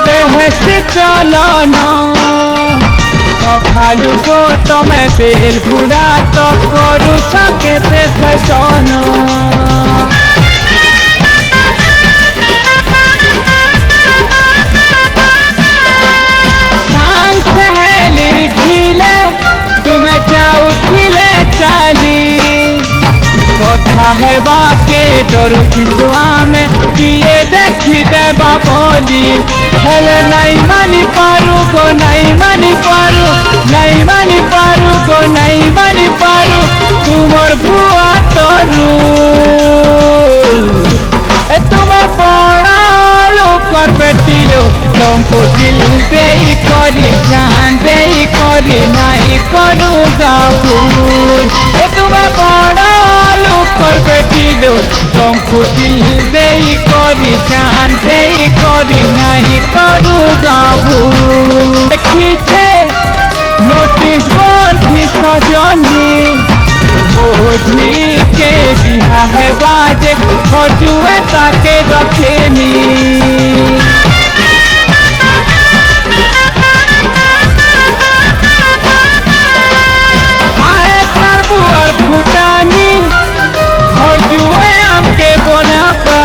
देह से चलो ना खालू को तमें बेल बुड़ा तो करू सके ते सजनो तुम्हें जाऊ खिले चाली कथा है बाके डर खिंदुआ में किए देखी देवा बोली हेले नहीं मानी पारू को नहीं मानी पारू नहीं मानी पारू को नहीं मानी पारू तुमर बुआ तरू तुम्हें पड़ालो कर बेटियो तुमको दिल दे करी जान दे करी नहीं करूँगा भूल तुम्हें पड़ालो कर बेटियो तुमको दिल दे करी जान दे करी नहीं करूँगा भूल खींचे नोटिस बोर्ड भी सजनी मोदी के बिहा है बाजे फटुए ताके रखेनी आए प्रभु और भूटानी फटुए हमके बनापा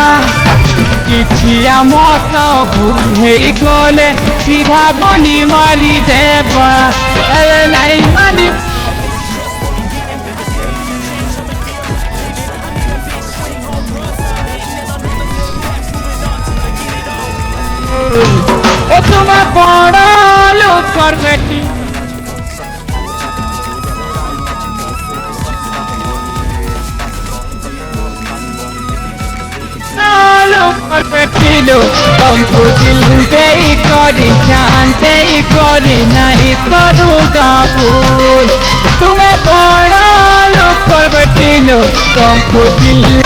किछिया मौका भूले गले सीधा बनी मारी देवा अरे नहीं मानी तुम्हें पड़ालो कर बेटी कर बेटी लो तुमको दिल दे करी जान दे करी नहीं करूँगा भूल तुम्हें पड़ालो कर बेटी लो तुमको दिल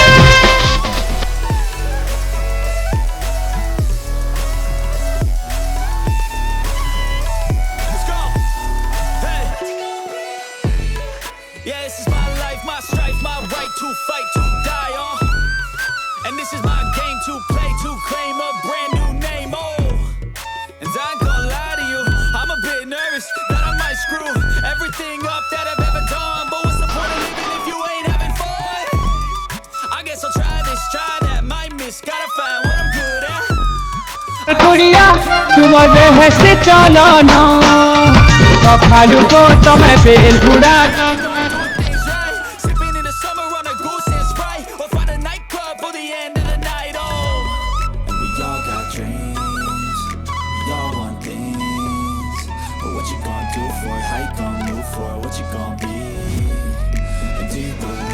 Yeah, this is my life, my strife, my right to fight, to die on. And this is my game to play, to claim a brand new name, oh. And I ain't gonna lie to you, I'm a bit nervous that I might screw everything up that I've ever done. But what's the point of living if you ain't having fun? I guess I'll try this, try that, might miss, gotta find what I'm good at. कुड़िया तुम देह से चलो ना खालू को तमें bell Buda What you gonna do for it? How you gonna move for it? What you gonna be? And do you believe